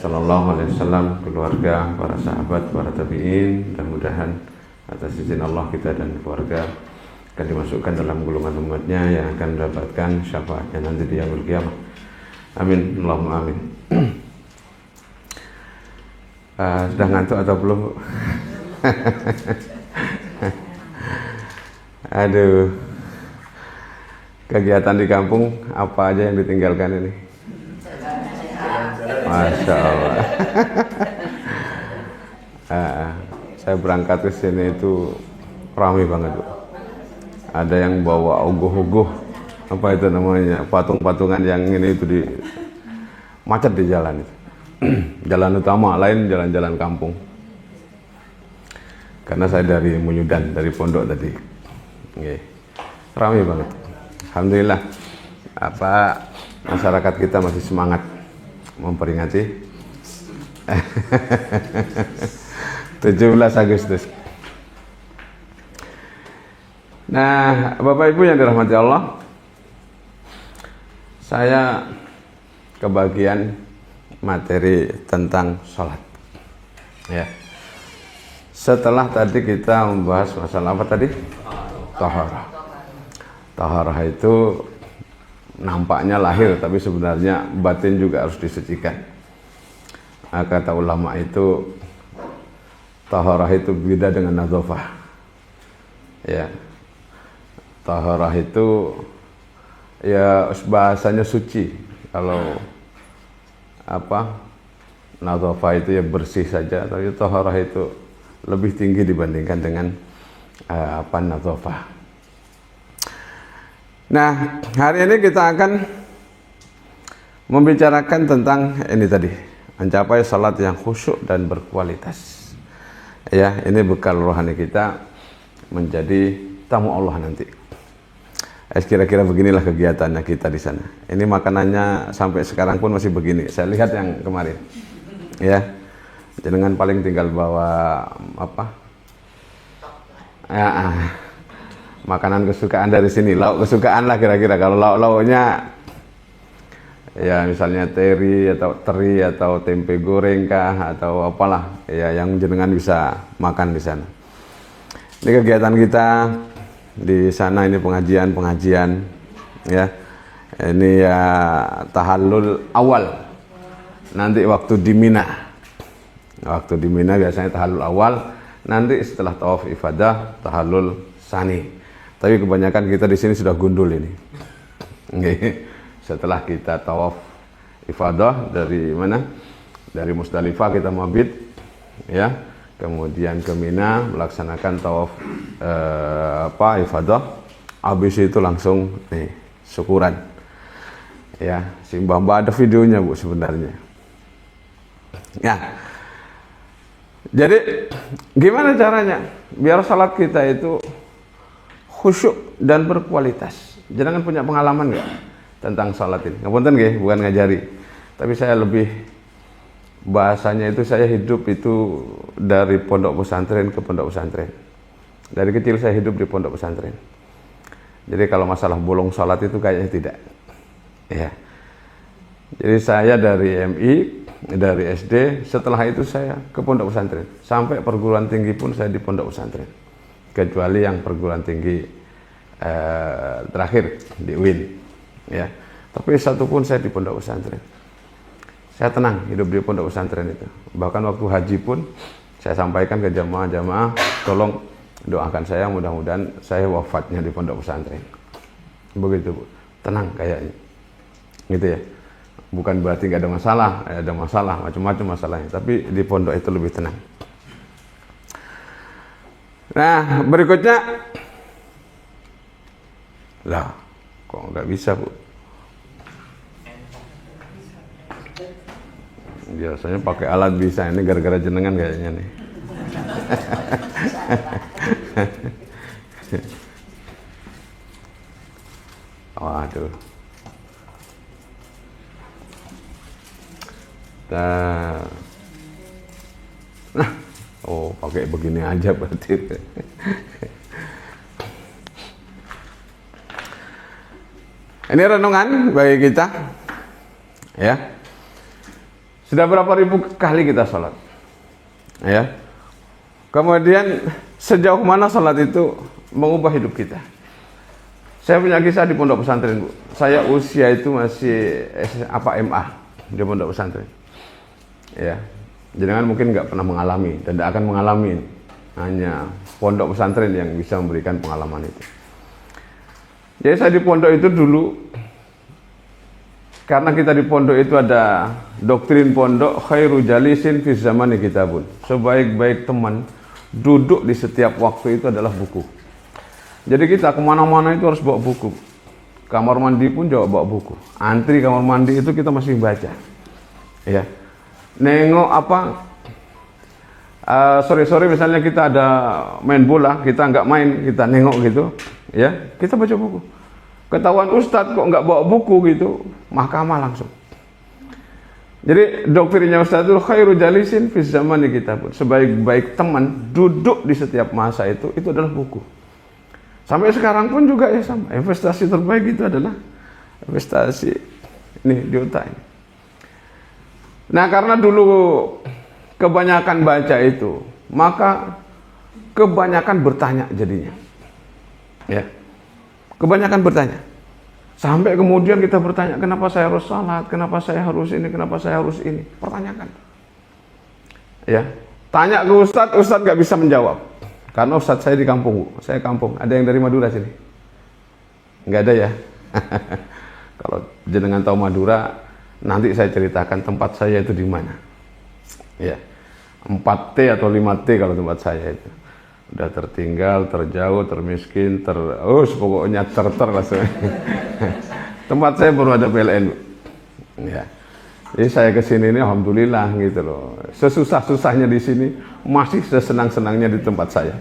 Sallallahu alaihi wasallam, keluarga, para sahabat, para tabi'in, dan mudahan atas izin Allah kita dan keluarga akan dimasukkan dalam golongan umatnya yang akan mendapatkan syafaatnya nanti di yaumul qiyamah. Amin, Allahumma amin. Sudah ngantuk atau belum? Aduh, kegiatan di kampung apa aja yang ditinggalkan ini? Masya Allah. Saya berangkat ke sini itu ramai banget, Bu. Ada yang bawa uguh-uguh, apa itu namanya, patung-patungan yang ini itu di macet di jalan itu. Jalan utama, lain jalan-jalan kampung. Karena saya dari Munyudan, dari pondok tadi. Ramai banget. Alhamdulillah, masyarakat kita masih semangat memperingati 17 Agustus. Nah, Bapak Ibu yang dirahmati Allah, saya kebagian materi tentang sholat. Ya. Setelah tadi kita membahas masalah apa tadi? Taharah. Taharah itu nampaknya lahir, tapi sebenarnya batin juga harus disucikan. Kata ulama itu, taharah itu beda dengan nadzafah. Ya, taharah itu ya bahasanya suci. Kalau nadzafah itu ya bersih saja, tapi taharah itu lebih tinggi dibandingkan dengan nadzafah. Nah, hari ini kita akan membicarakan tentang ini tadi, mencapai salat yang khusyuk dan berkualitas. Ya, ini bekal rohani kita menjadi tamu Allah nanti. Kira-kira beginilah kegiatannya kita di sana. Ini makanannya sampai sekarang pun masih begini. Saya lihat yang kemarin. Ya, jenengan paling tinggal bawa apa? Makanan kesukaan dari sini, lauk kesukaan lah kira-kira. Kalau lauk-lauknya ya misalnya teri atau tempe goreng kah atau apalah ya yang jenengan bisa makan di sana. Ini kegiatan kita di sana, ini pengajian ya. Ini ya tahallul awal. Nanti waktu di Mina. Waktu di Mina biasanya tahallul awal, nanti setelah tawaf ifadah tahallul sani. Tapi kebanyakan kita di sini sudah gundul ini. Setelah kita tawaf ifadah dari mana? Dari Musdalifah kita mabit, ya. Kemudian ke Mina melaksanakan tawaf ifadah. Habis itu langsung nih syukuran. Ya, si Mbah ada videonya, Bu, sebenarnya. Ya. Jadi gimana caranya biar salat kita itu khusyuk dan berkualitas? Jangan punya pengalaman nggak tentang salat ini? Ngapunten nggih, bukan ngajari, tapi saya lebih bahasanya itu saya hidup itu dari pondok pesantren ke pondok pesantren. Dari kecil saya hidup di pondok pesantren. Jadi kalau masalah bolong salat itu kayaknya tidak. Ya. Jadi saya dari MI, dari SD, setelah itu saya ke pondok pesantren. Sampai perguruan tinggi pun saya di pondok pesantren. Kecuali yang perguruan tinggi terakhir di UIN, ya. Tapi satu pun saya di pondok pesantren. Saya tenang hidup di pondok pesantren itu. Bahkan waktu haji pun saya sampaikan ke jamaah-jamaah, tolong doakan saya, mudah-mudahan saya wafatnya di pondok pesantren. Begitu, Bu. Tenang kayaknya, gitu ya. Bukan berarti nggak ada masalah, ada masalah macam-macam masalahnya. Tapi di pondok itu lebih tenang. Nah, berikutnya, lah, kok nggak bisa, Bu? Biasanya pakai alat bisa, ini gara-gara jenengan kayaknya nih. Waduh. Nah, oh pakai begini aja berarti. Ini renungan bagi kita, ya. Sudah berapa ribu kali kita sholat, ya. Kemudian sejauh mana sholat itu mengubah hidup kita. Saya punya kisah di pondok pesantren, Bu. Saya usia itu masih MA di pondok pesantren. Ya, jangan mungkin nggak pernah mengalami dan tidak akan mengalami. Hanya pondok pesantren yang bisa memberikan pengalaman itu. Jadi saya di pondok itu dulu, karena kita di pondok itu ada doktrin pondok, khairu jalisin fi zamani kitabun. Sebaik-baik teman duduk di setiap waktu itu adalah buku. Jadi kita kemana-mana itu harus bawa buku. Kamar mandi pun juga bawa buku. Antri kamar mandi itu kita masih baca. Ya. Nengok apa? Sore-sore misalnya kita ada main bola, kita nggak main, kita nengok gitu. Ya, kita baca buku. Ketahuan Ustadz kok nggak bawa buku gitu, mahkamah langsung. Jadi doktrinnya Ustadz itu khairu jalisin fi zamani kitabun. Sebaik-baik teman duduk di setiap masa itu adalah buku. Sampai sekarang pun juga ya sama. Investasi terbaik itu adalah investasi ini di otak ini. Nah, karena dulu kebanyakan baca itu, maka kebanyakan bertanya jadinya. Ya. Kebanyakan bertanya. Sampai kemudian kita bertanya, kenapa saya harus salat, kenapa saya harus ini, kenapa saya harus ini. Pertanyakan. Ya, tanya ke Ustadz, Ustadz gak bisa menjawab. Karena Ustadz saya di kampung, Bu. Saya kampung. Ada yang dari Madura sini? Nggak ada ya? Kalau jenengan tahu Madura, nanti saya ceritakan tempat saya itu di mana. Ya, 4T atau 5T kalau tempat saya itu. Udah tertinggal, terjauh, termiskin, pokoknya lah. Tempat saya baru ada PLN, Bu. Ya. Jadi saya kesini ini alhamdulillah gitu loh. Sesusah-susahnya di sini masih sesenang-senangnya di tempat saya.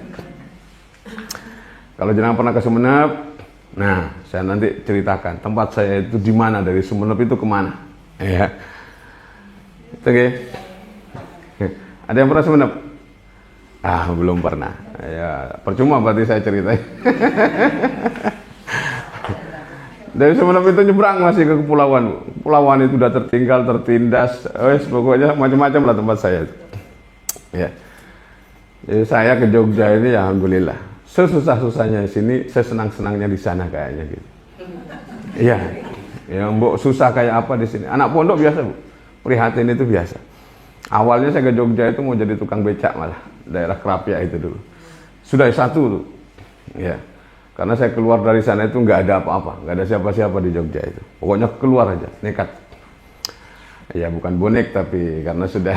Kalau jangan pernah ke Sumeneb, nah saya nanti ceritakan tempat saya itu di mana, dari Sumeneb itu kemana. Ya. Oke. Okay. Ada yang pernah Sumeneb? Belum pernah. Ya, percuma berarti saya ceritain. Dari Sumeneb itu nyebrang masih ke kepulauan. Kepulauan itu udah tertinggal, tertindas. Pokoknya macam-macam lah tempat saya. Ya. Jadi saya ke Jogja ini ya alhamdulillah. Sesusah-susahnya di sini, sesenang-senangnya di sana kayaknya gitu. Iya. Yang mbok susah kayak apa di sini. Anak pondok biasa, Bu. Prihatin itu biasa. Awalnya saya ke Jogja itu mau jadi tukang becak malah. Daerah Krapia itu dulu. Sudah satu tuh. Ya. Karena saya keluar dari sana itu nggak ada apa-apa, nggak ada siapa-siapa di Jogja itu. Pokoknya keluar aja, nekat. Ya bukan bonek tapi karena sudah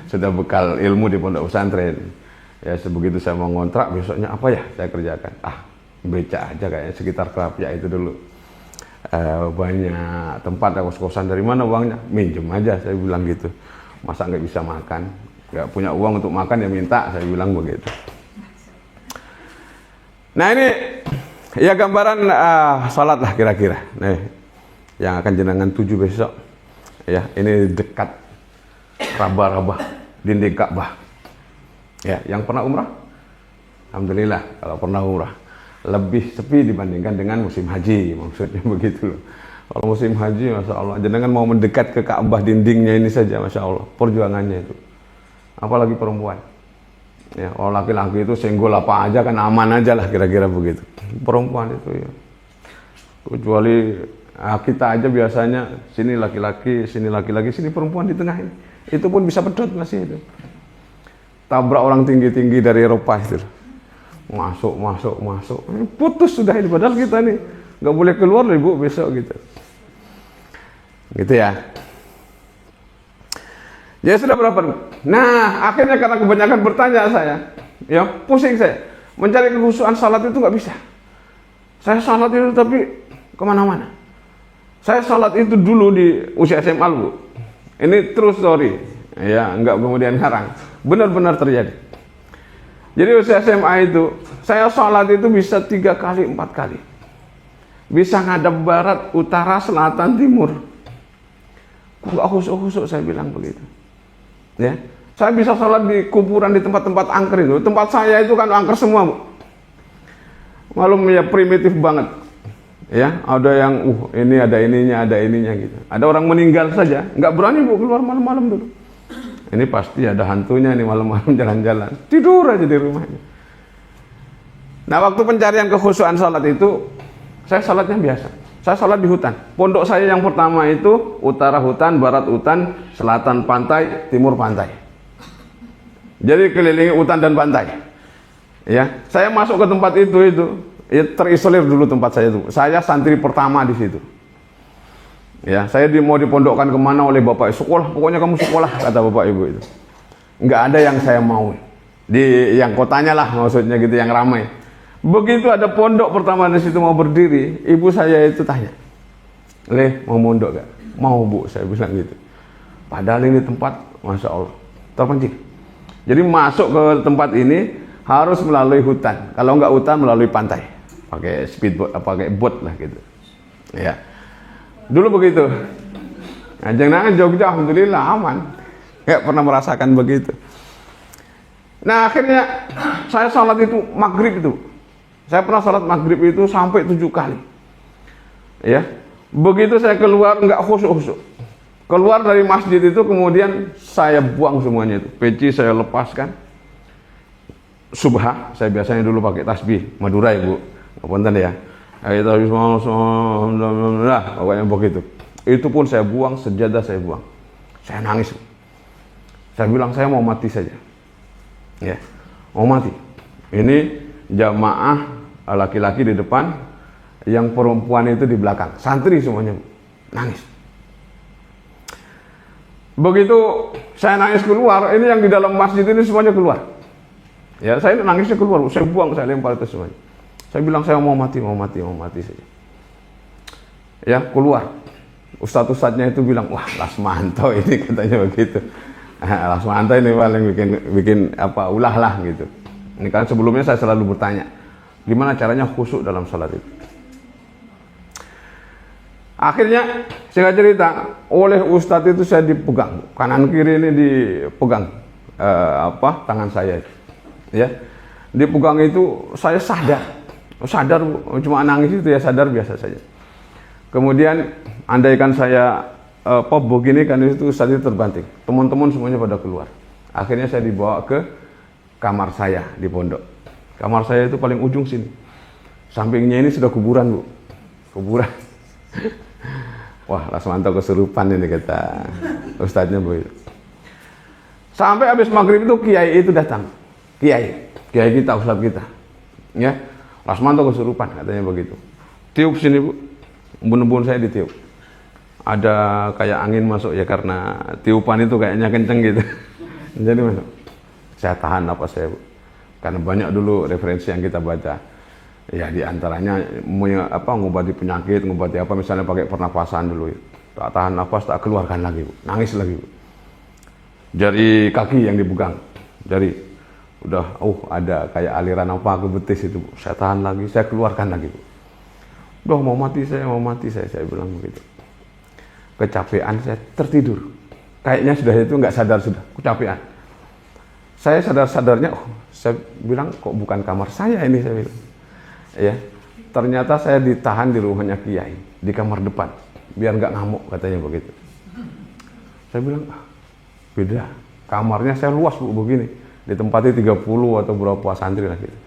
sudah bekal ilmu di pondok pesantren. Ya sebegitu saya mau ngontrak, besoknya apa ya saya kerjakan? Beca aja kayaknya sekitar Krapia itu dulu. Banyak tempat kos-kosan, dari mana uangnya? Minjem aja, saya bilang gitu. Masa nggak bisa makan? Nggak punya uang untuk makan ya minta, saya bilang begitu. Nah ini ya gambaran salat lah kira-kira. Nih yang akan jenengan tuju besok. Ya ini dekat Rabah-Rabah dinding Ka'bah. Ya yang pernah umrah, alhamdulillah kalau pernah umrah lebih sepi dibandingkan dengan musim haji, maksudnya begitu loh. Kalau musim haji, masya Allah, jenengan mau mendekat ke Ka'bah dindingnya ini saja, masya Allah, perjuangannya itu. Apalagi perempuan. Ya, kalau laki-laki itu senggol apa aja kan aman aja lah kira-kira begitu. Perempuan itu ya. Kecuali kita aja biasanya sini laki-laki, sini perempuan di tengah ini. Itu pun bisa pedot masih itu. Tabrak orang tinggi-tinggi dari Eropa itu. Masuk. Putus sudah ini padahal kita nih nggak boleh keluar loh Ibu besok gitu. Gitu ya. Ya sudah berapa? Nah, akhirnya karena kebanyakan bertanya saya, ya pusing saya. Mencari kekhusyuan salat itu nggak bisa. Saya salat itu tapi kemana-mana. Saya salat itu dulu di usia SMA, Bu. Ini true story. Ya, nggak kemudian ngarang. Benar-benar terjadi. Jadi usia SMA itu, saya salat itu bisa 3 kali, 4 kali. Bisa ngadap barat, utara, selatan, timur. Nggak khusuk-khusuk saya bilang begitu. Ya, saya bisa sholat di kuburan di tempat-tempat angker itu. Tempat saya itu kan angker semua, Bu. Malum ya primitif banget. Ya, ada yang ini ada ininya gitu. Ada orang meninggal saja, nggak berani Bu keluar malam-malam dulu. Ini pasti ada hantunya nih malam-malam jalan-jalan. Tidur aja di rumahnya. Nah, waktu pencarian kekhusyuan salat itu, saya salatnya biasa. Saya salat di hutan. Pondok saya yang pertama itu utara hutan, barat hutan, selatan pantai, timur pantai. Jadi kelilingi hutan dan pantai. Ya, saya masuk ke tempat itu ya, terisolir dulu tempat saya itu. Saya santri pertama di situ. Ya, saya mau dipondokkan kemana oleh bapak sekolah, pokoknya kamu sekolah kata bapak ibu itu. Nggak ada yang saya mau di yang kotanya lah maksudnya gitu yang ramai. Begitu ada pondok pertama di situ mau berdiri, ibu saya itu tanya, mau mondok gak? Mau Bu, saya bilang gitu. Padahal ini tempat, masya Allah, terpencil. Jadi masuk ke tempat ini harus melalui hutan. Kalau nggak hutan melalui pantai, pakai speedboat, pakai boat lah gitu. Ya, dulu begitu. Nah, jangan Jogja, alhamdulillah aman, nggak pernah merasakan begitu. Nah akhirnya saya sholat itu maghrib itu. Saya pernah sholat maghrib itu sampai 7 kali. Ya, begitu saya keluar nggak khusyuk. Keluar dari masjid itu kemudian saya buang semuanya itu. Peci saya lepaskan. Subha, saya biasanya dulu pakai tasbih Madura Ibu. Punten ya. Alhamdulillah, pokoknya begitu. Itu pun saya buang, sejadah saya buang. Saya nangis. Saya bilang saya mau mati saja. Ya, mau mati. Ini jamaah laki-laki di depan, yang perempuan itu di belakang, santri semuanya nangis. Begitu saya nangis keluar, ini yang di dalam masjid ini semuanya keluar. Ya, saya nangisnya keluar, saya buang, saya lempar itu semuanya. Saya bilang saya mau mati saja. Ya, keluar. Ustadz-ustadznya itu bilang, wah Lasmanto ini katanya begitu. Lasmanto ini paling bikin apa ulah lah gitu. Ini kan sebelumnya saya selalu bertanya, gimana caranya khusyuk dalam sholat itu. Akhirnya singkat cerita, oleh ustadz itu saya dipegang, kanan kiri ini dipegang tangan saya, ya, dipegang itu saya sadar cuma nangis itu ya sadar biasa saja. Kemudian andaikan saya begini kan itu ustadz itu terbanting, teman-teman semuanya pada keluar. Akhirnya saya dibawa ke kamar saya di pondok. Kamar saya itu paling ujung sini. Sampingnya ini sudah kuburan Bu, kuburan. Wah, Lasmanto kesurupan ini kata ustadznya Bu. Sampai habis maghrib itu kiai itu datang. Kiai kita, ustadz kita. Ya, Lasmanto kesurupan katanya begitu. Tiup sini Bu, embun-embun saya ditiup. Ada kayak angin masuk ya karena tiupan itu kayaknya kenceng gitu. Jadi masuk. Saya tahan napas saya Bu. Karena banyak dulu referensi yang kita baca. Ya diantaranya ngobati penyakit, ngobati apa misalnya pakai pernapasan dulu. Tak tahan napas, tak keluarkan lagi Bu. Nangis lagi Bu. Jari kaki yang dipegang. Jari udah ada kayak aliran apa ke betis itu Bu. Saya tahan lagi, saya keluarkan lagi Bu. Udah mau mati saya bilang begitu. Kecapean saya tertidur. Kayaknya sudah itu nggak sadar sudah, kecapean. Saya sadar-sadarnya, saya bilang kok bukan kamar saya ini, saya bilang. Ya, ternyata saya ditahan di rumahnya Kiai, di kamar depan, biar nggak ngamuk katanya begitu. Saya bilang, beda, kamarnya saya luas Bu, begini, ditempati 30 atau berapa santri lah gitu.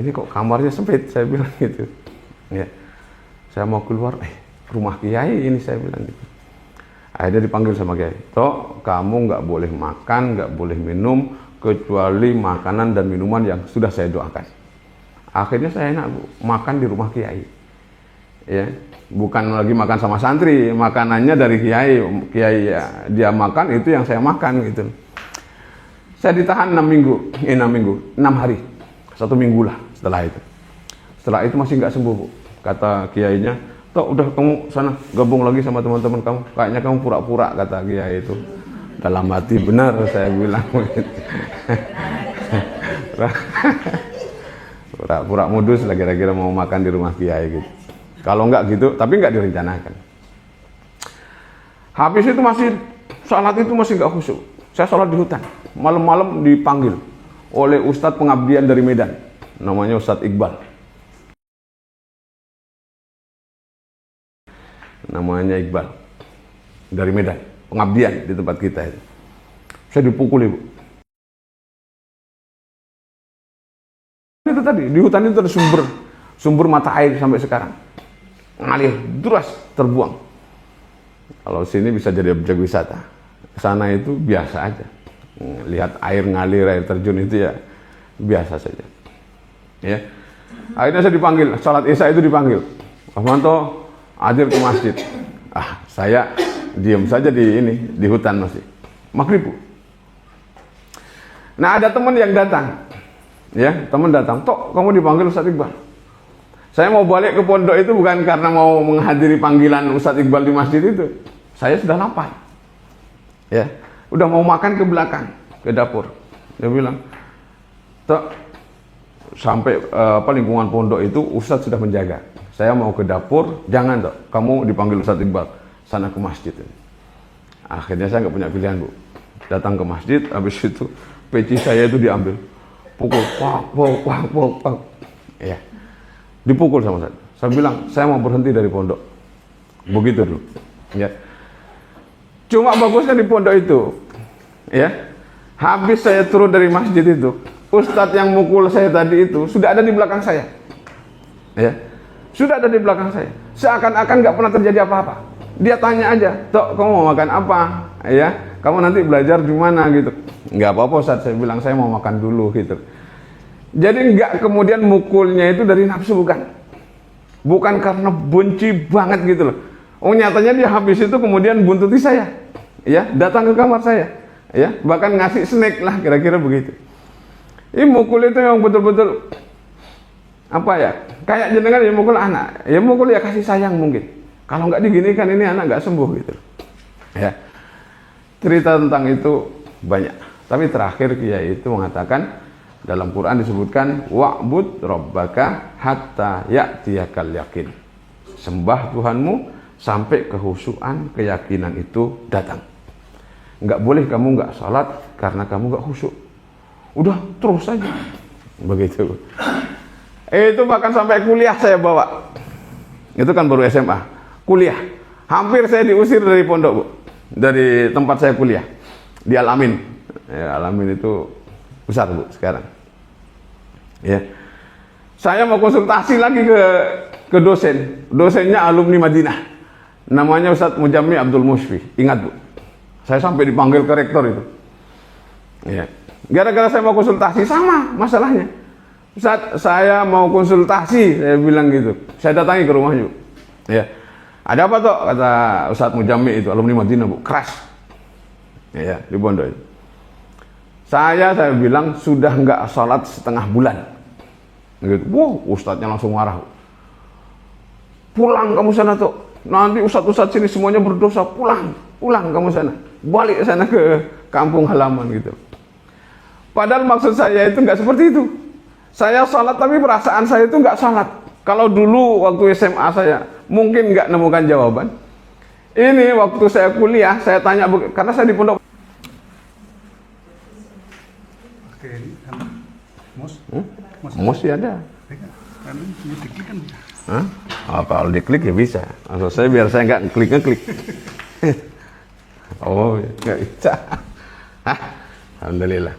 Ini kok kamarnya sempit, saya bilang gitu. Ya, saya mau keluar, rumah Kiai ini, saya bilang gitu. Akhirnya dipanggil sama Kiai, toh kamu nggak boleh makan, nggak boleh minum, kecuali makanan dan minuman yang sudah saya doakan. Akhirnya saya enak Bu, makan di rumah Kiai. Ya, bukan lagi makan sama santri, makanannya dari Kiai. Kiai ya, dia makan itu yang saya makan gitu. Saya ditahan 6 hari, 1 minggu lah setelah itu. Setelah itu masih nggak sembuh Bu. Kata Kiainya, toh udah kamu sana gabung lagi sama teman-teman kamu. Kayaknya kamu pura-pura kata Kiai itu. Dalam hati benar saya bilang begitu. Pura-pura modus lah kira-kira mau makan di rumah Kiai gitu. Kalau enggak gitu, tapi enggak direncanakan. Habis itu salat itu masih enggak khusyuk. Saya salat di hutan. Malam-malam dipanggil oleh Ustadz pengabdian dari Medan. Namanya Ustadz Iqbal. namanya Iqbal dari Medan, pengabdian di tempat kita itu. Saya dipukul ibu. Itu tadi di hutan itu ada sumber mata air sampai sekarang ngalir deras terbuang. Kalau sini bisa jadi objek wisata, sana itu biasa aja. Lihat air ngalir, air terjun itu ya biasa saja. Ya, akhirnya saya dipanggil, sholat isya itu dipanggil. Pak Manto, hadir ke masjid. Saya diam saja di hutan masih. Maghrib, Bu. Nah, ada teman yang datang. Ya, teman datang. Tok, kamu dipanggil Ustadz Iqbal. Saya mau balik ke pondok itu bukan karena mau menghadiri panggilan Ustadz Iqbal di masjid itu. Saya sudah lapar. Ya, udah mau makan ke belakang, ke dapur. Dia bilang, Tok, sampai lingkungan pondok itu Ustadz sudah menjaga. Saya mau ke dapur, jangan Tok, kamu dipanggil Ustadz Iqbal, sana ke masjid. Akhirnya saya nggak punya pilihan, Bu. Datang ke masjid, habis itu peci saya itu diambil, pukul, pak. Ya, dipukul sama saya. Saya bilang, saya mau berhenti dari pondok. Begitu dulu. Ya. Cuma bagusnya di pondok itu, ya, habis saya turun dari masjid itu, Ustadz yang mukul saya tadi itu sudah ada di belakang saya. Ya, sudah ada di belakang saya. Seakan-akan nggak pernah terjadi apa-apa. Dia tanya aja, Tok, kamu mau makan apa? Ya, kamu nanti belajar di mana gitu. Nggak apa-apa Ustadz, saya bilang saya mau makan dulu gitu. Jadi nggak kemudian mukulnya itu dari nafsu, bukan karena benci banget gitu loh. Oh, nyatanya dia habis itu kemudian buntuti saya, ya, datang ke kamar saya, ya, bahkan ngasih snack lah kira-kira begitu. Ini mukul itu yang betul-betul apa ya? Kayak jenengan ya mukul anak, ya mukul ya kasih sayang mungkin. Kalau nggak diginikan ini anak nggak sembuh gitu, ya. Cerita tentang itu banyak, tapi terakhir Kiai itu mengatakan dalam Quran disebutkan wa'bud rabbaka hatta ya'tiyakal yakin. Sembah Tuhanmu sampai kehusuan, keyakinan itu datang. Nggak boleh kamu nggak sholat karena kamu nggak khusyuk. Udah terus saja begitu. Itu bahkan sampai kuliah saya bawa. Itu kan baru SMA. Kuliah, hampir saya diusir dari pondok, Bu. Dari tempat saya kuliah di Al-Amin. Ya, Al-Amin itu besar, Bu, sekarang. Ya, saya mau konsultasi lagi ke dosen. Dosennya alumni Madinah. Namanya Ustadz Mujammi Abdul Musfi. Ingat, Bu, saya sampai dipanggil ke rektor itu. Ya. Gara-gara saya mau konsultasi, sama masalahnya. Ustadz, saya mau konsultasi, saya bilang gitu. Saya datangi ke rumahnya, Bu. Ya. Ada apa toh? Kata Ustadz Mujammi itu, alumni Madinah, Bu. Keras. Ya, di pondok itu. Saya bilang sudah nggak sholat setengah bulan. Gitu. Wow, Ustadznya langsung marah. Pulang kamu sana tuh. Nanti ustadz-ustadz sini semuanya berdosa. Pulang kamu sana. Balik sana ke kampung halaman gitu. Padahal maksud saya itu nggak seperti itu. Saya sholat tapi perasaan saya itu nggak sholat. Kalau dulu waktu SMA saya mungkin nggak nemukan jawaban. Ini waktu saya kuliah saya tanya karena saya di pondok. Mus ya ada. Hah? Oh, kalau diklik ya bisa. Maksud saya biar saya nggak ngeklik. Oh, nggak bisa. Hah? Alhamdulillah.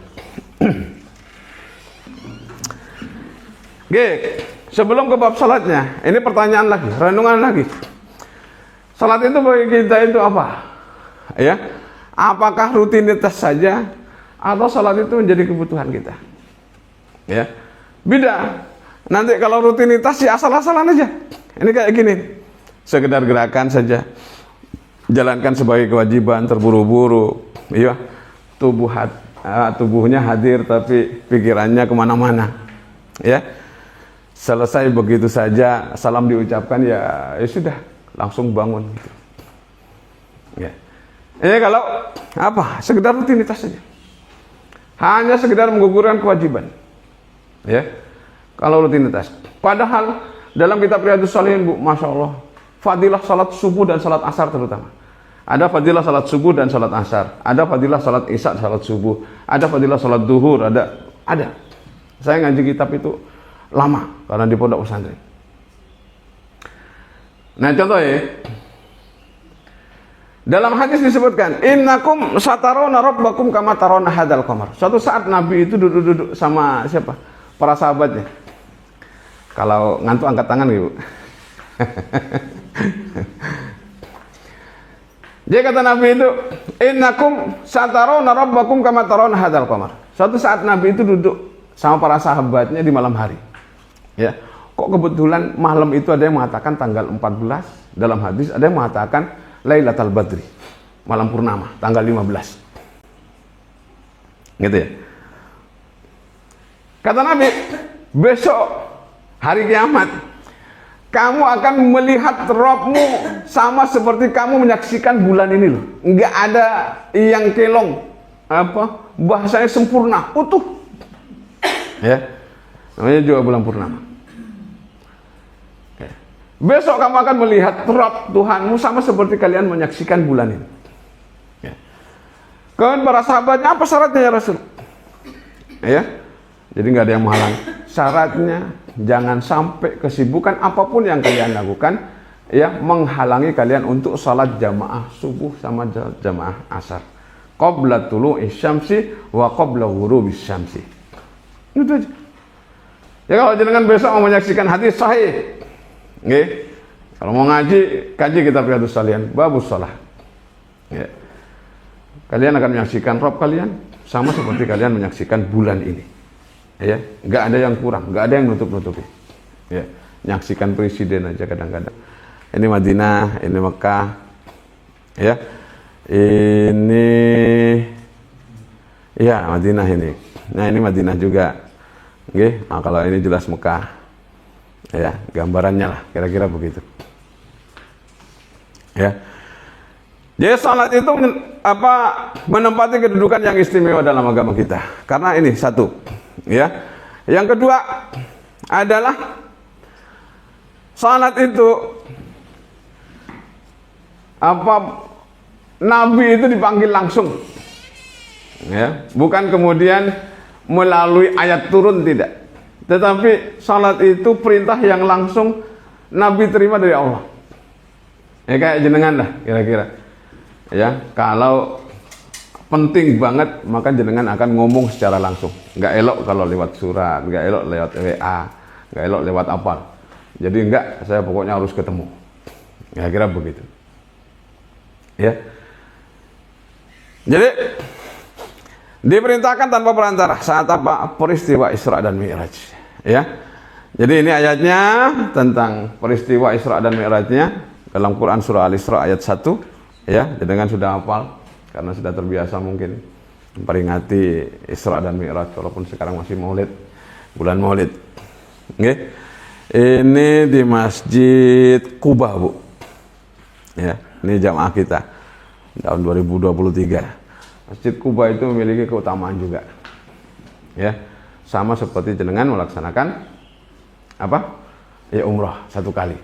Oke, sebelum ke bab salatnya, ini pertanyaan lagi, renungan lagi. Salat itu bagi kita itu apa? Ya, apakah rutinitas saja atau salat itu menjadi kebutuhan kita? Ya, beda. Nanti kalau rutinitas ya asal-asalan aja. Ini kayak gini, sekedar gerakan saja, jalankan sebagai kewajiban, terburu-buru, iya, tubuhnya hadir tapi pikirannya kemana-mana, ya. Selesai begitu saja, salam diucapkan ya sudah, langsung bangun. Gitu. Ya. Ini kalau apa? Sekedar rutinitas saja, hanya sekedar menggugurkan kewajiban, ya. Kalau rutinitas, padahal dalam kitab Riyadhus Shalihin, Bu, masya Allah, fadilah salat subuh dan salat asar terutama. Ada fadilah salat subuh dan salat asar, ada fadilah salat isya salat subuh, ada fadilah salat duhur, ada. Saya ngaji kitab itu lama karena di pondok pesantren. Nah contohnya, Dalam hadis disebutkan, innakum satarawna rabbakum kama tarawna hadzal qamar. Suatu saat Nabi itu duduk-duduk sama siapa? Para sahabatnya. Kalau ngantuk angkat tangan, Ibu. Jadi kata Nabi itu, innakum satarawna rabbakum kama tarawna hadzal qamar. Suatu saat Nabi itu duduk sama para sahabatnya di malam hari. Ya. Kok kebetulan malam itu ada yang mengatakan tanggal 14, dalam hadis ada yang mengatakan Lailatul Badri, malam purnama, tanggal 15. Gitu ya. Kata Nabi, besok hari kiamat kamu akan melihat Rabbmu sama seperti kamu menyaksikan bulan ini loh. Enggak ada yang kelong. Bahasanya sempurna, utuh. Ya. Namanya juga bulan purnama. Besok kamu akan melihat Rabb Tuhanmu sama seperti kalian menyaksikan bulan ini. Ya. Kemudian para sahabatnya, apa syaratnya ya Rasul? Ya, jadi nggak ada yang menghalang. Syaratnya jangan sampai kesibukan apapun yang kalian lakukan ya menghalangi kalian untuk salat jamaah subuh sama jamaah asar. Qabla tulu'i syamsi wa qabla ghurubis syamsi. Itu aja. Ya kalau jenengan besok mau menyaksikan hadis sahih. Nggih. Kalau mau ngaji, kaji kitab Riyadhus Shalihin, babus shalah. Ya. Kalian akan menyaksikan Rabb kalian sama seperti kalian menyaksikan bulan ini. Ya, enggak ada yang kurang, enggak ada yang nutup-nutupi. Ya, menyaksikan presiden aja kadang-kadang. Ini Madinah, ini Mekah. Ya. Ini ya Madinah ini. Nah, ini Madinah juga. Nggih. Nah, kalau ini jelas Mekah. Ya, gambarannya lah, kira-kira begitu. Ya. Jadi salat itu menempati kedudukan yang istimewa dalam agama kita. Karena ini satu, ya. Yang kedua adalah salat itu Nabi itu dipanggil langsung. Ya, bukan kemudian melalui ayat turun, tidak. Tetapi salat itu perintah yang langsung Nabi terima dari Allah. Ya kayak jenengan lah kira-kira. Ya, kalau penting banget maka jenengan akan ngomong secara langsung. Nggak elok kalau lewat surat, nggak elok lewat WA, nggak elok lewat apa. Jadi enggak, saya pokoknya harus ketemu. Kira-kira begitu. Ya. Jadi diperintahkan tanpa perantara saat peristiwa Isra dan Mi'raj. Ya. Jadi ini ayatnya tentang peristiwa Isra dan Mi'rajnya dalam Quran surah Al-Isra ayat 1. Ya, dengan sudah hafal karena sudah terbiasa mungkin memperingati Isra dan Mi'raj walaupun sekarang masih Maulid, bulan Maulid. Oke. Ini di Masjid Kuba, Bu. Ya, ini jamaah kita tahun 2023. Masjid Kuba itu memiliki keutamaan juga. Ya. Sama seperti jenengan melaksanakan ya umrah satu kali.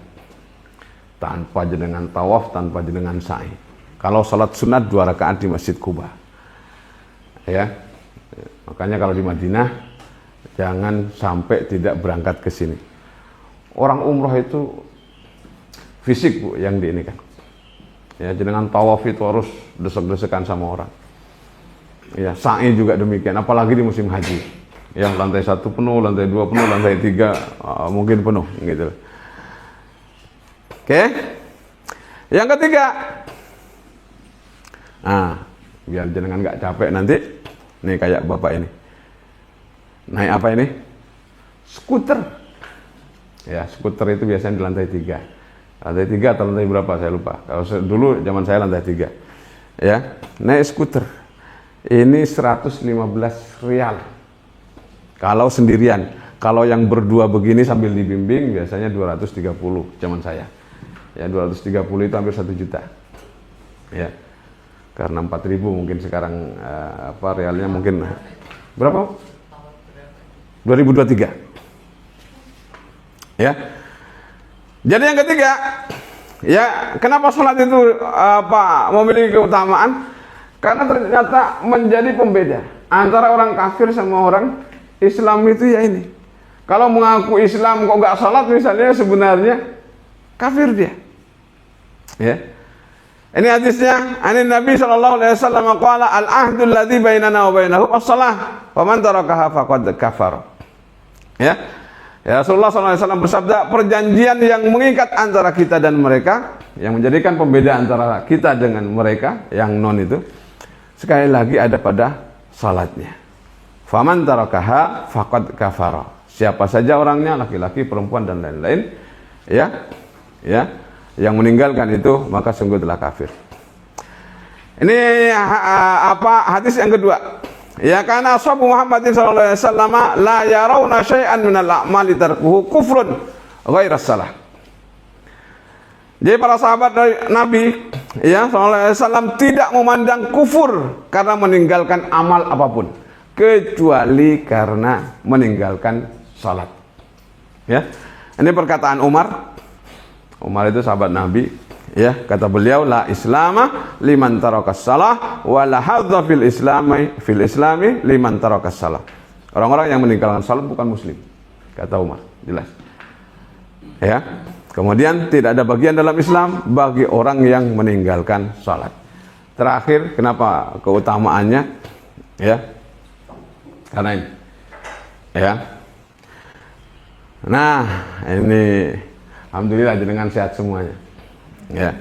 Tanpa jenengan tawaf, tanpa jenengan sa'i. Kalau salat sunat 2 rakaat di Masjid Kuba. Ya. Makanya kalau di Madinah jangan sampai tidak berangkat ke sini. Orang umrah itu fisik, Bu, yang diinikan. Ya, jenengan tawaf itu harus desek-desekan sama orang. Ya, sa'i juga demikian, apalagi di musim haji. Ya, lantai 1 penuh, lantai 2 penuh, lantai 3 mungkin penuh gitu. Oke. Yang ketiga. Nah, biar jenengan nggak capek nanti. Nih kayak Bapak ini. Naik apa ini? Skuter. Ya, skuter itu biasanya di lantai 3. Lantai 3 atau lantai berapa saya lupa. Kalau dulu zaman saya lantai 3. Ya, naik skuter. Ini 115 rial. Kalau sendirian, kalau yang berdua begini sambil dibimbing biasanya 230 zaman saya. Ya 230 itu hampir 1 juta. Ya. Karena 4.000 mungkin sekarang realnya mungkin berapa? 2023. Ya. Jadi yang ketiga, ya kenapa sholat itu memiliki keutamaan? Karena ternyata menjadi pembeda antara orang kafir sama orang Islam itu ya ini. Kalau mengaku Islam kok nggak sholat misalnya sebenarnya kafir dia. Ya. Ini hadisnya, anin Nabi sallallahu alaihi wasallam qala al-ahdu alladzi bainana wa bainahum as-shalah, wa man tarakaha faqad kafara. Ya. Ya, Rasulullah sallallahu alaihi wasallam bersabda, perjanjian yang mengikat antara kita dan mereka, yang menjadikan pembeda antara kita dengan mereka yang non itu, sekali lagi ada pada salatnya. Faman tarakaha faqad kafara. Siapa saja orangnya, laki-laki, perempuan dan lain-lain, ya. Ya. Yang meninggalkan itu maka sungguh telah kafir. Ini hadis yang kedua. Ya, karena ashabu Muhammadin sallallahu alaihi wasallam la yarawna syai'an minal a'mali tarkuhu kufrun ghairas salah. Jadi para sahabat Nabi ya sallallahu alaihi wasallam tidak memandang kufur karena meninggalkan amal apapun kecuali karena meninggalkan salat. Ya. Ini perkataan Umar. Umar itu sahabat Nabi, ya, kata beliau, la islama liman tarakas salah wa la hadza fil islami liman tarakas salah. Orang-orang yang meninggalkan salat bukan muslim, kata Umar, jelas. Ya. Kemudian tidak ada bagian dalam Islam bagi orang yang meninggalkan salat. Terakhir, kenapa keutamaannya? Ya. Karena ini. Ya. Nah, ini alhamdulillah jenengan sehat semuanya. Ya.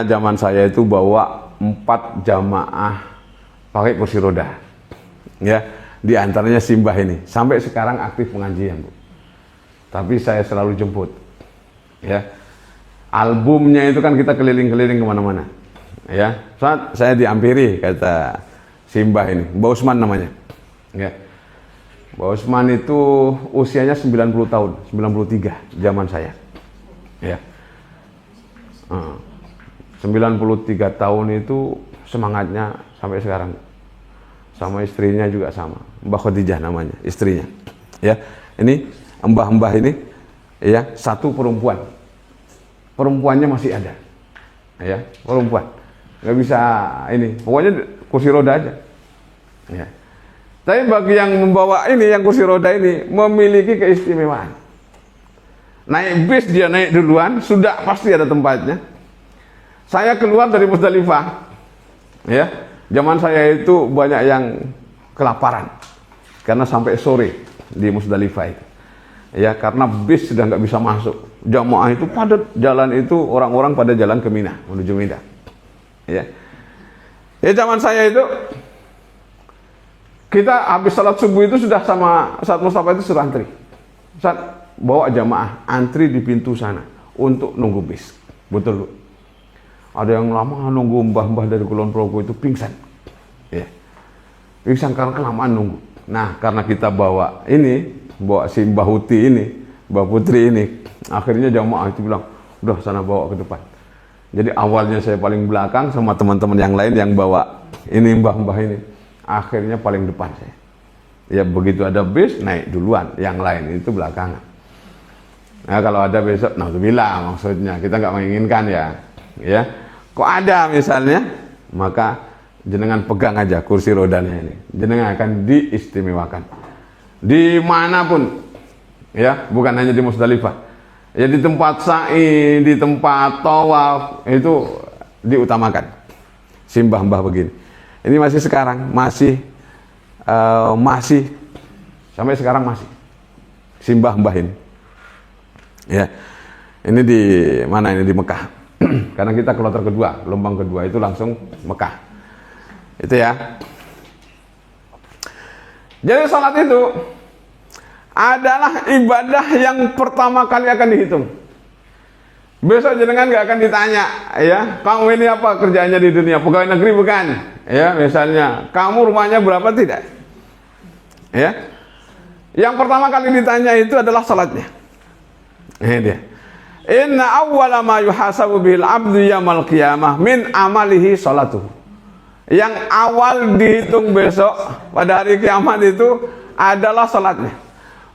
Zaman saya itu bawa 4 jamaah pakai kursi roda. Ya, di antaranya Simbah ini. Sampai sekarang aktif pengajian, Bu. Tapi saya selalu jemput. Ya. Albumnya itu kan kita keliling-keliling kemana-mana. Ya. Saat saya diampiri kata Simbah ini, Mbak Usman namanya. Ya. Mbak Usman itu usianya 90 tahun, 93 zaman saya. Ya. 93 tahun itu semangatnya sampai sekarang. Sama istrinya juga sama. Mbak Khadijah namanya, istrinya. Ya. Ini mbah-mbah ini ya, satu perempuan. Perempuannya masih ada. Ya, perempuan. Nggak bisa ini, pokoknya kursi roda aja. Ya. Tapi bagi yang membawa ini, yang kursi roda ini, memiliki keistimewaan. Naik bis dia naik duluan, sudah pasti ada tempatnya. Saya keluar dari Musdalifah, ya, zaman saya itu banyak yang kelaparan, karena sampai sore di Musdalifah itu. Ya, karena bis sudah nggak bisa masuk. Jamaah itu padat, jalan itu orang-orang pada jalan ke Mina, menuju Mina. Ya, zaman saya itu, kita habis salat subuh itu sudah sama Ustaz Mustafa itu suruh antri. Ustaz, bawa jamaah antri di pintu sana untuk nunggu bis. Betul, Bu. Ada yang lama nunggu, mbah-mbah dari Kulon Progo itu pingsan. Ya. Pingsan karena kelamaan nunggu. Nah, karena kita bawa si Mbah Huti ini, Mbah Putri ini, akhirnya jamaah itu bilang, udah sana bawa ke depan. Jadi awalnya saya paling belakang sama teman-teman yang lain yang bawa ini mbah-mbah ini. Akhirnya paling depan saya. Ya, begitu ada bis naik duluan, yang lain itu belakangan. Nah, kalau ada besok, naudzubillah, maksudnya kita nggak menginginkan ya. Ya, kok ada misalnya, maka jenengan pegang aja kursi rodanya ini. Jenengan akan diistimewakan dimanapun, ya, bukan hanya di Musdalifah. Ya, di tempat sa'i, di tempat tawaf itu diutamakan. Simbah-mbah begini. Ini masih sekarang, masih sampai sekarang masih simbah-mbah ini. Ya, ini di mana ini di Mekah. Karena kita kloter kedua, gelombang kedua itu langsung Mekah. Itu ya. Jadi salat itu adalah ibadah yang pertama kali akan dihitung. Besok jenengan nggak akan ditanya, ya, kamu ini apa kerjaannya di dunia? Pegawai negeri bukan? Ya, misalnya, kamu rumahnya berapa? Tidak. Ya, yang pertama kali ditanya itu adalah salatnya. Ini dia. Inna awwala ma yuhasabu bil abdu yaumil qiyamah min amalihi salatuh. Yang awal dihitung besok pada hari kiamat itu adalah salatnya.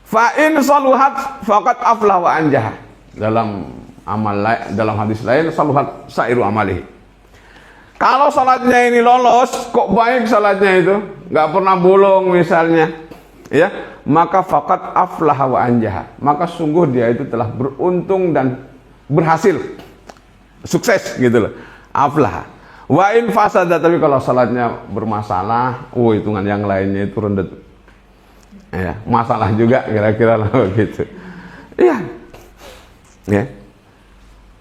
Fa in saluhat faqad aflah wa anjah. Dalam hadis lain, saluhat sairu amalihi. Kalau salatnya ini lolos, kok baik salatnya itu, nggak pernah bolong misalnya, ya, maka faqad aflah wa anjah. Maka sungguh dia itu telah beruntung dan berhasil, sukses gitu loh. aflah. Wa in fasada, tapi kalau salatnya bermasalah, hitungan yang lainnya itu rendet. Ya, masalah juga kira-kira lah begitu. Iya. Ya.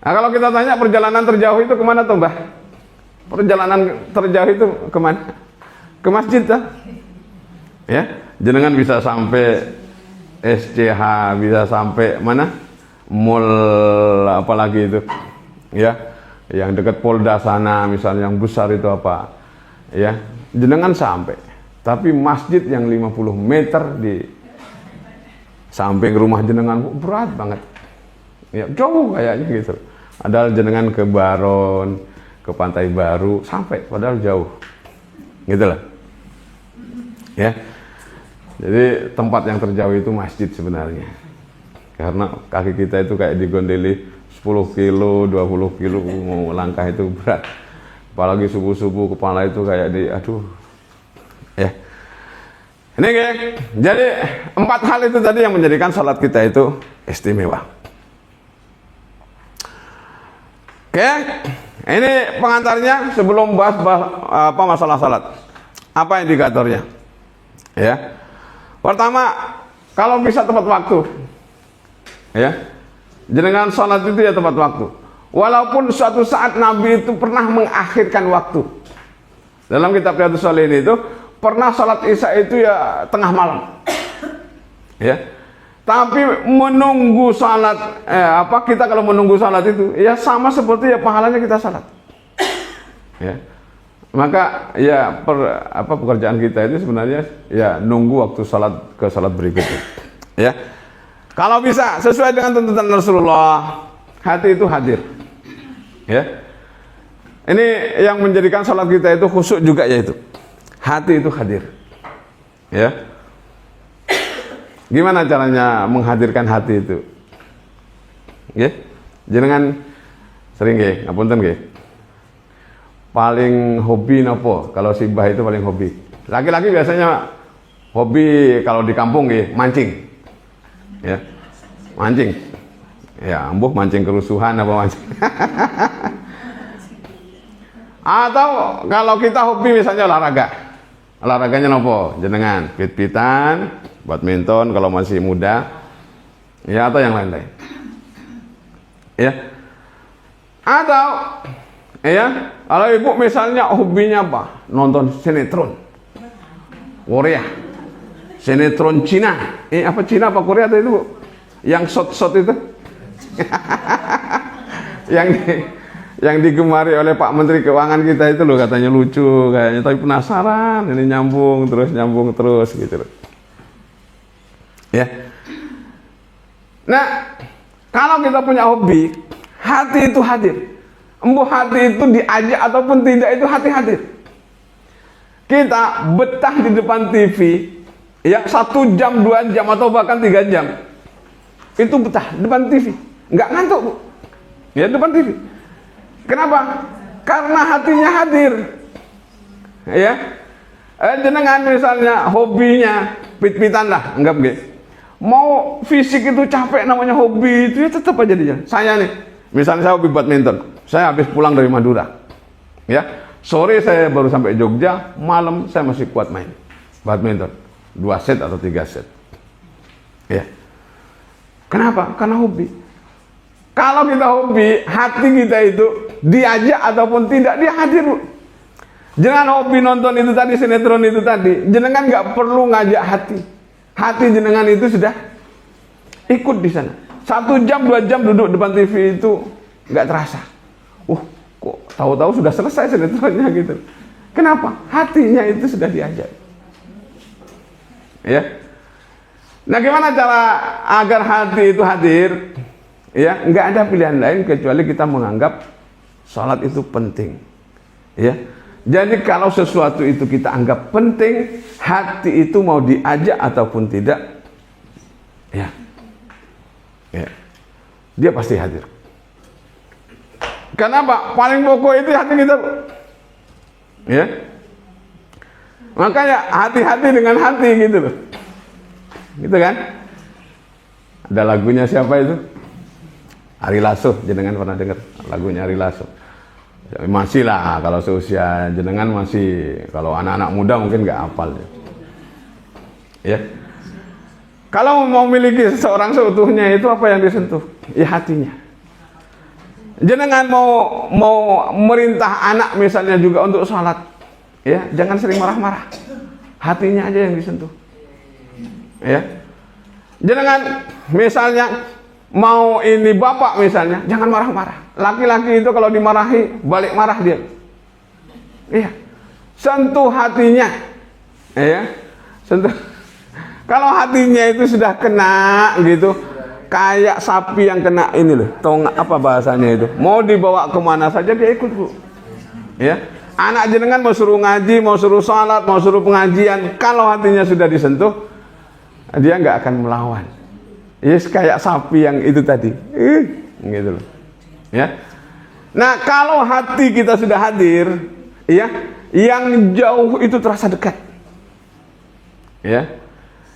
Nah, kalau kita tanya perjalanan terjauh itu kemana tuh, Mbah? Perjalanan terjauh itu kemana? Ke masjid tuh. Ya, jenengan bisa sampai SCH, bisa sampai mana? Mall apalagi itu. Ya, yang dekat Polda sana misalnya, yang besar itu apa? Ya, jenengan sampai. Tapi masjid yang 50 meter di samping rumah jenengan berat banget. Ya, jauh kayaknya gitu. Padahal jenengan ke Baron, ke Pantai Baru sampai, padahal jauh. Gitu lah. Ya. Jadi tempat yang terjauh itu masjid sebenarnya. Karena kaki kita itu kayak digondeli 10 kilo, 20 kilo, mau langkah itu berat. Apalagi subuh-subuh kepala itu kayak aduh. Ya. Ini geng. Jadi 4 hal itu tadi yang menjadikan salat kita itu istimewa. Oke. Ini pengantarnya sebelum bahas apa masalah salat. Apa indikatornya? Ya. Pertama, kalau bisa tepat waktu. Ya. Jenengan salat itu ya tepat waktu. Walaupun suatu saat Nabi itu pernah mengakhirkan waktu. Dalam kitab Riyadhus Shalihin itu pernah salat Isya itu ya tengah malam. Ya. Tapi menunggu salat kita kalau menunggu salat itu ya sama seperti ya pahalanya kita salat. Ya. Maka ya pekerjaan kita itu sebenarnya ya nunggu waktu salat ke salat berikutnya. Ya. Kalau bisa sesuai dengan tuntunan Rasulullah, hati itu hadir. Ya. Ini yang menjadikan salat kita itu khusyuk juga, yaitu hati itu hadir. Ya. Gimana caranya menghadirkan hati itu? Ya. Jenengan sering nggih, ngapunten nggih. Paling hobi nopo? Kalau si Mbah itu paling hobi. Laki-laki biasanya hobi kalau di kampung nggih mancing. Ya. Mancing. Ya, ambuh mancing kerusuhan apa mancing. Atau kalau kita hobi misalnya olahraga. Olahraganya nopo? Jenengan pit-pitan, badminton kalau masih muda. Ya, atau yang lain-lain. Ya. Atau ya, kalau ibu misalnya hobinya apa? Nonton sinetron Korea, sinetron Cina. Apa Cina apa Korea itu? Yang shot-shot itu. yang digemari oleh Pak Menteri Keuangan kita itu loh, katanya lucu kayaknya, tapi penasaran, ini nyambung terus gitu loh. Ya. Nah, kalau kita punya hobi, hati itu hadir. Embuh hati itu diajak ataupun tidak, itu hati hadir. Kita betah di depan TV ya 1 jam, 2 jam atau bahkan 3 jam. Itu betah depan TV, nggak ngantuk, Bu. Ya, depan TV. Kenapa? Karena hatinya hadir. Ya. Jenengan misalnya hobinya pit-pitan lah, anggap nggih. Mau fisik itu capek, namanya hobi itu ya tetap aja dia. Saya nih, misalnya saya hobi badminton. Saya habis pulang dari Madura. Ya. Sore saya baru sampai Jogja, malam saya masih kuat main badminton. 2 set atau 3 set. Ya. Kenapa? Karena hobi. Kalau kita hobi, hati kita itu diajak ataupun tidak, dia hadir, Bu. Jangan hobi nonton itu tadi, sinetron itu tadi, jenengan nggak perlu ngajak hati. Hati jenengan itu sudah ikut di sana. 1 jam, 2 jam duduk depan TV itu nggak terasa. Kok tahu-tahu sudah selesai sinetronnya gitu. Kenapa? Hatinya itu sudah diajak. Ya. Nah, gimana cara agar hati itu hadir? Ya, nggak ada pilihan lain kecuali kita menganggap salat itu penting. Ya. Jadi kalau sesuatu itu kita anggap penting, hati itu mau diajak ataupun tidak, ya, dia pasti hadir. Kenapa? Paling pokok itu hati kita, ya. Makanya hati-hati dengan hati gitu loh, gitu kan? Ada lagunya siapa itu? Ari Lasso, jenengan pernah dengar lagunya Ari Lasso? Masih lah kalau seusia jenengan masih, kalau anak-anak muda mungkin nggak hafal ya. Kalau mau memiliki seseorang seutuhnya itu apa yang disentuh? Ya hatinya. Jenengan mau merintah anak misalnya juga untuk sholat, ya jangan sering marah-marah, hatinya aja yang disentuh. Ya, jenengan misalnya mau ini bapak misalnya, jangan marah-marah. Laki-laki itu kalau dimarahi balik marah dia. Iya, sentuh hatinya, ya, sentuh. Kalau hatinya itu sudah kena gitu, kayak sapi yang kena ini loh, tong apa bahasanya itu, mau dibawa kemana saja dia ikut bu. Ya, anak jenengan mau suruh ngaji, mau suruh sholat, mau suruh pengajian, kalau hatinya sudah disentuh, dia nggak akan melawan. Yes, kayak sapi yang itu tadi, gitu loh. Ya, nah kalau hati kita sudah hadir, ya, yang jauh itu terasa dekat. Ya.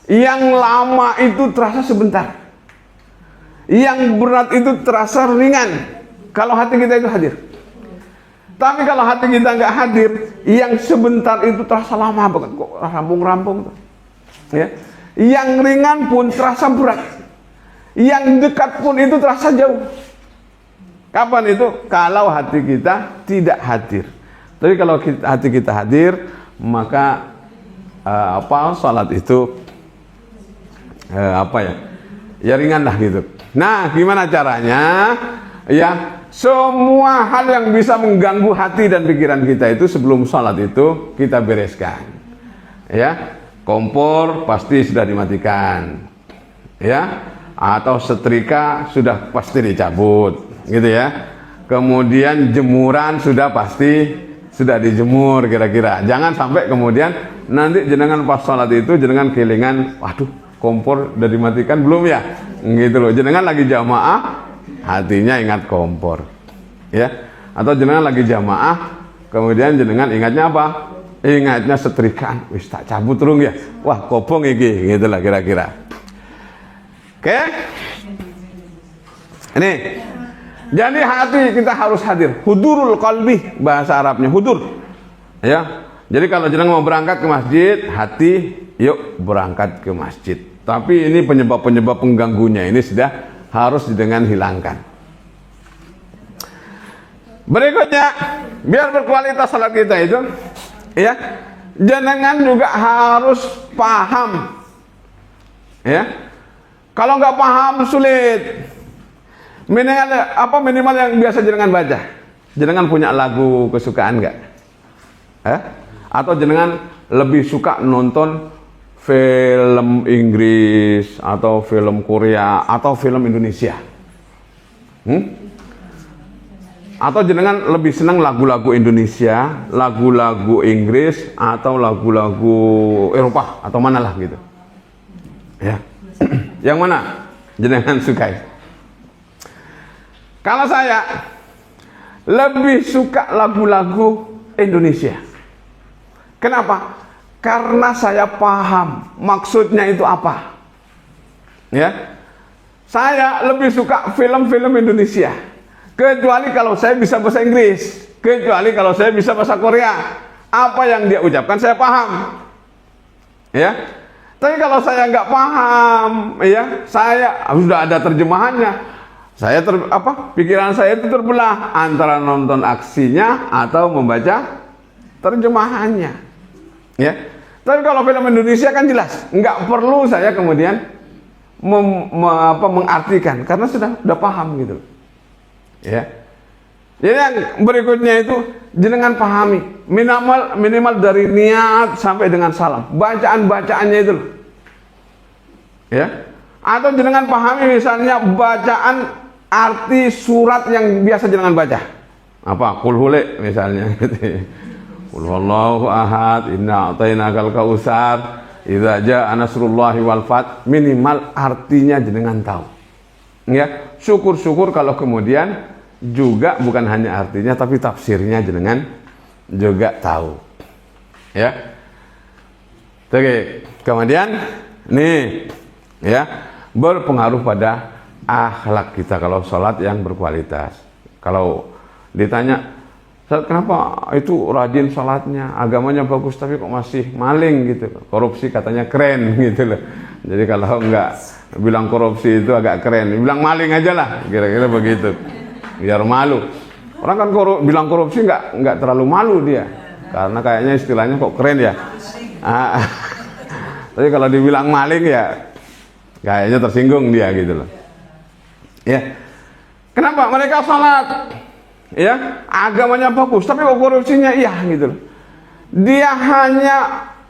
Yang lama itu terasa sebentar. Yang berat itu terasa ringan. Kalau hati kita itu hadir. Tapi kalau hati kita nggak hadir, yang sebentar itu terasa lama banget, kok rampung-rampung. Ya. Yang ringan pun terasa berat. Yang dekat pun itu terasa jauh. Kapan itu? Kalau hati kita tidak hadir. Tapi kalau hati kita hadir, maka salat itu ya ringan lah gitu. Nah, gimana caranya? Ya, semua hal yang bisa mengganggu hati dan pikiran kita itu sebelum sholat itu kita bereskan. Ya, kompor pasti sudah dimatikan. Ya, atau setrika sudah pasti dicabut, gitu ya. Kemudian jemuran sudah pasti sudah dijemur kira-kira. Jangan sampai kemudian nanti jenengan pas sholat itu jenengan kelingan, waduh, kompor udah dimatikan belum ya? Gitu loh. Jenengan lagi jamaah, hatinya ingat kompor. Ya. Atau jenengan lagi jamaah, kemudian jenengan ingatnya apa? Ingatnya setrikaan. Wis tak cabut terung ya. Wah, kopong iki, gitu lah kira-kira. Oke? Ini. Jadi hati kita harus hadir. Hudurul qalbi bahasa Arabnya, hudur. Ya. Jadi kalau jenengan mau berangkat ke masjid, hati yuk berangkat ke masjid. Tapi ini penyebab-penyebab pengganggunya ini sudah harus dengan hilangkan. Berikutnya, biar berkualitas salat kita itu, ya, jenengan juga harus paham. Ya, kalau nggak paham sulit. Minimal yang biasa jenengan baca. Jenengan punya lagu kesukaan nggak? Atau jenengan lebih suka nonton film Inggris atau film Korea atau film Indonesia? Atau jenengan lebih senang lagu-lagu Indonesia, lagu-lagu Inggris atau lagu-lagu Eropa atau mana lah gitu? Ya, yang mana jenengan sukai? Kalau saya lebih suka lagu-lagu Indonesia. Kenapa? Karena saya paham maksudnya itu apa. Ya, saya lebih suka film-film Indonesia. Kecuali kalau saya bisa bahasa Inggris, kecuali kalau saya bisa bahasa Korea. Apa yang dia ucapkan saya paham. Ya. Tapi kalau saya nggak paham, ya, saya sudah ada terjemahannya. Pikiran saya itu terbelah antara nonton aksinya atau membaca terjemahannya. Ya. Tapi kalau film Indonesia kan jelas, nggak perlu saya kemudian mengartikan karena sudah paham gitu. Ya. Jadi yang berikutnya itu jenengan pahami minimal dari niat sampai dengan salam, bacaan-bacaannya itu. Ya. Atau jenengan pahami misalnya bacaan arti surat yang biasa jenengan baca. Apa? Qul hule misalnya gitu. Qul huwallahu ahad, inna a'tainakal kautsar, idza jaa nasrullahi wal fath. Minimal artinya jenengan tahu. Ya, syukur-syukur kalau kemudian juga bukan hanya artinya tapi tafsirnya jenengan juga tahu. Ya. Oke, kemudian nih ya, berpengaruh pada akhlak kita kalau sholat yang berkualitas. Kalau ditanya Ustaz, kenapa itu rajin sholatnya, agamanya bagus tapi kok masih maling gitu, korupsi katanya keren gitu loh. Jadi kalau nggak bilang korupsi itu agak keren, bilang maling aja lah, kira-kira begitu, biar malu. Orang kan bilang korupsi nggak terlalu malu dia, karena kayaknya istilahnya kok keren ya. Tapi kalau dibilang maling ya kayaknya tersinggung dia gitu loh. Ya, kenapa mereka sholat? Ya, agamanya bagus, tapi kok korupsinya iya gitu loh. Dia hanya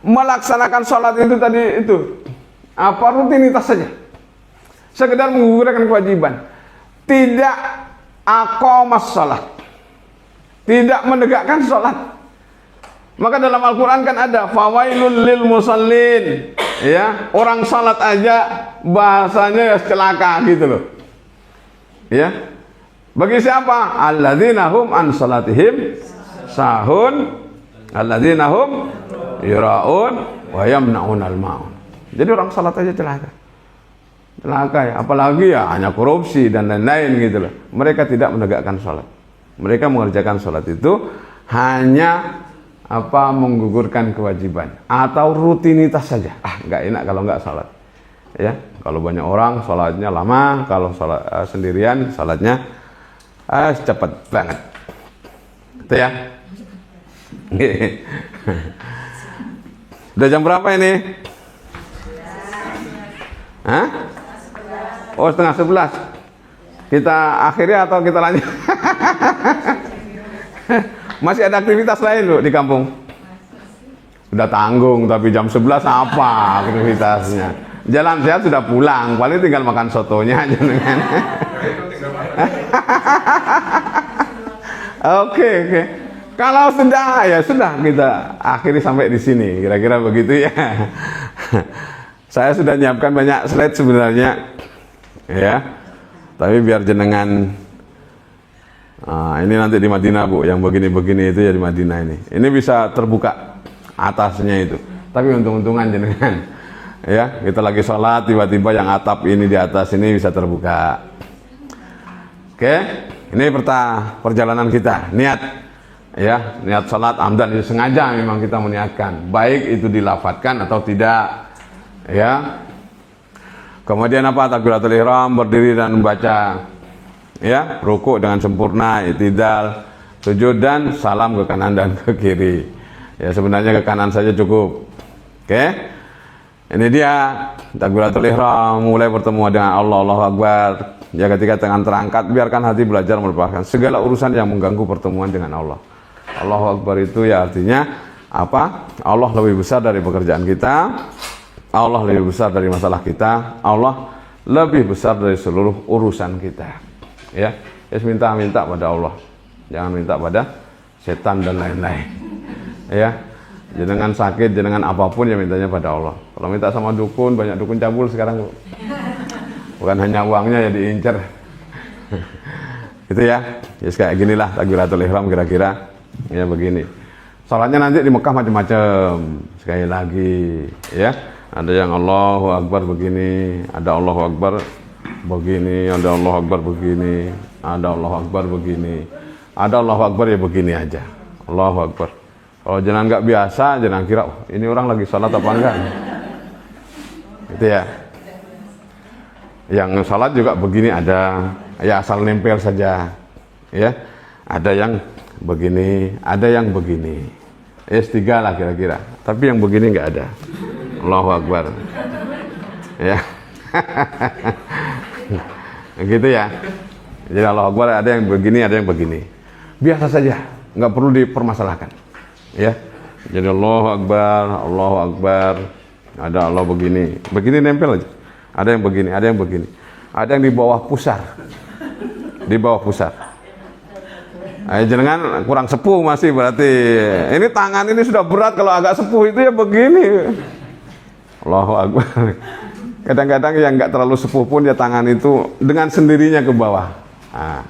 melaksanakan sholat itu tadi itu apa rutinitas saja, sekedar menggugurkan kewajiban, tidak aqamas sholat, tidak menegakkan sholat. Maka dalam Al-Quran kan ada fawailul lil musallin, ya, orang sholat aja bahasanya ya celaka gitu loh, ya. Bagi siapa? Alladzina hum an salatihim sahun, alladzina hum yura'un wa yamna'unal ma'un. Jadi orang salat aja celaka. Celaka ya, apalagi ya hanya korupsi dan lain-lain gitu loh. Mereka tidak menegakkan salat. Mereka mengerjakan salat itu hanya apa menggugurkan kewajiban atau rutinitas saja. Nggak enak kalau nggak salat. Ya, kalau banyak orang salatnya lama, kalau salat sendirian salatnya cepat banget. Itu ya. Udah jam berapa ini? Hah? Oh, 10:30. Kita akhiri atau kita lanjut? Masih ada aktivitas lain loh di kampung? Udah tanggung, tapi jam 11 apa aktivitasnya? Jalan sehat sudah pulang, paling tinggal makan sotonya aja dengan. Oke. Kalau sudah ya sudah, kita akhiri sampai di sini, kira-kira begitu ya. Saya sudah nyiapkan banyak slide sebenarnya, ya. Tapi biar jenengan, ini nanti di Madinah Bu, yang begini-begini itu ya di Madinah ini. Ini bisa terbuka atasnya itu, tapi untung-untungan jenengan. Ya, kita lagi sholat, tiba-tiba yang atap ini di atas ini bisa terbuka. Oke, ini perjalanan kita, niat, ya, niat sholat amdan itu sengaja memang kita meniatkan, baik itu dilafadzkan atau tidak, ya. Kemudian apa? Takbiratul ihram, berdiri dan membaca, ya, rukuk dengan sempurna, i'tidal, sujud dan salam ke kanan dan ke kiri. Ya, sebenarnya ke kanan saja cukup. Oke. Ini dia takbiratul ihram, mulai bertemu dengan Allah, Allahu Akbar. Ya, ketika tangan terangkat, biarkan hati belajar melupakan segala urusan yang mengganggu pertemuan dengan Allah. Allahu Akbar itu ya artinya apa? Allah lebih besar dari pekerjaan kita, Allah lebih besar dari masalah kita, Allah lebih besar dari seluruh urusan kita. Ya, minta pada Allah, jangan minta pada setan dan lain-lain. Ya, jenengan sakit, jenengan apapun ya mintanya pada Allah. Kalau minta sama dukun, banyak dukun cabul sekarang. Bukan hanya uangnya ya diincar. Gitu ya. Ya kayak ginilah takbiratul ihram kira-kira. Ya begini. Salatnya nanti di Mekah macam-macam. Sekali lagi, ya. Ada yang Allahu Akbar begini, ada Allahu Akbar begini, ada Allahu Akbar begini, ada Allahu Akbar begini. Ada Allahu Akbar ya begini aja. Allahu Akbar. Kalau jangan nggak biasa, jangan kira oh, ini orang lagi salat apa enggak. Gitu ya. Yang salat juga begini ada, ya asal nempel saja, ya. Ada yang begini, ada yang begini, ya tiga lah kira-kira. Tapi yang begini nggak ada. Allahu Akbar, ya. Gitu ya. Jadi Allahu Akbar ada yang begini, ada yang begini. Biasa saja, nggak perlu dipermasalahkan, ya. Jadi Allahu Akbar, Allahu Akbar, ada Allah begini, begini nempel aja. Ada yang begini, ada yang begini. Ada yang di bawah pusar. Di bawah pusar. Jangan kurang sepuh masih berarti. Ini tangan ini sudah berat, kalau agak sepuh itu ya begini. Allahu Akbar. Kadang-kadang yang nggak terlalu sepuh pun ya tangan itu dengan sendirinya ke bawah. Nah,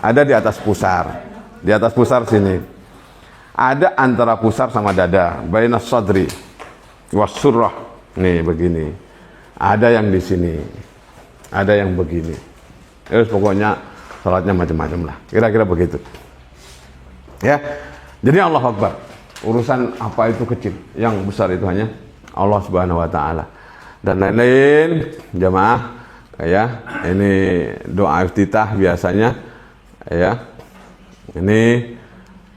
ada di atas pusar. Di atas pusar sini. Ada antara pusar sama dada. Bainas sadri wasurrah. Nih begini. Ada yang di sini, ada yang begini. Terus pokoknya salatnya macam-macam lah. Kira-kira begitu. Ya. Jadi Allah Akbar. Urusan apa itu kecil, yang besar itu hanya Allah Subhanahu wa taala. Dan lain-lain jamaah ya, ini doa iftitah biasanya ya. Ini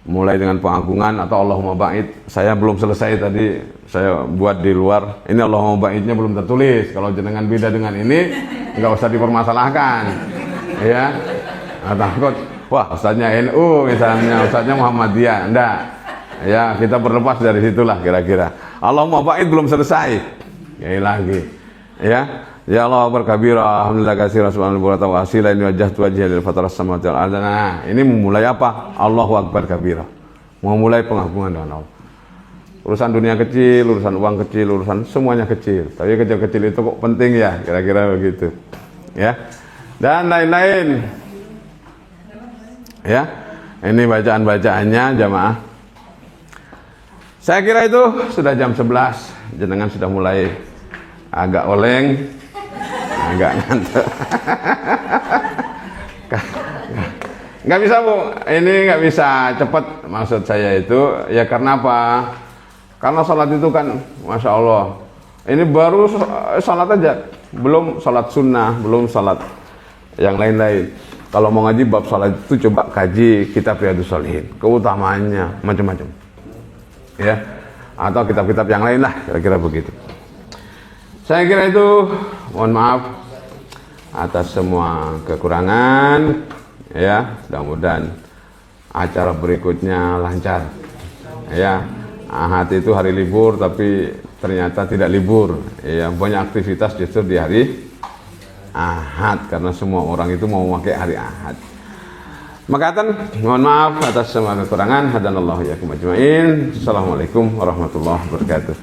mulai dengan pengagungan atau Allahumma ba'id. Saya belum selesai tadi, saya buat di luar. Ini Allahumma ba'idnya belum tertulis. Kalau jenengan beda dengan ini, nggak usah dipermasalahkan. Ya. Nah, takut, wah ustadznya NU misalnya, ustadznya Muhammadiyah. Enggak. Ya, kita berlepas dari situlah kira-kira. Allahumma ba'id belum selesai. Ya lagi. Ya. Ya Allah berkabir, alhamdulillah katsira subhanallah wa asila ini wajhatu wajhiya lil fataras samawati wal ardh. Nah, ini memulai apa? Allahu akbar kabira. Memulai pengagungan dengan Allah. Urusan dunia kecil, urusan uang kecil, urusan semuanya kecil. Tapi kecil-kecil itu kok penting ya, kira-kira begitu. Ya. Dan lain-lain. Ya. Ini bacaan-bacaannya jamaah. Saya kira itu sudah jam 11. Jenengan sudah mulai agak oleng, agak ngantuk. Nggak bisa Bu, ini nggak bisa cepat. Maksud saya itu ya karena apa? Karena sholat itu kan, masya Allah. Ini baru sholat aja, belum sholat sunnah, belum sholat yang lain-lain. Kalau mau ngaji bab sholat itu coba kaji kitab Riyadhus Shalihin, keutamaannya macam-macam. Ya, atau kitab-kitab yang lain lah, kira-kira begitu. Saya kira itu, mohon maaf atas semua kekurangan, ya. Mudah-mudahan acara berikutnya lancar. Ya, Ahad itu hari libur, tapi ternyata tidak libur. Ya, banyak aktivitas justru di hari Ahad karena semua orang itu mau memakai hari Ahad. Makatan, mohon maaf atas semua kekurangan. Hadanallahu iyyakum ajmain. Assalamualaikum warahmatullahi wabarakatuh.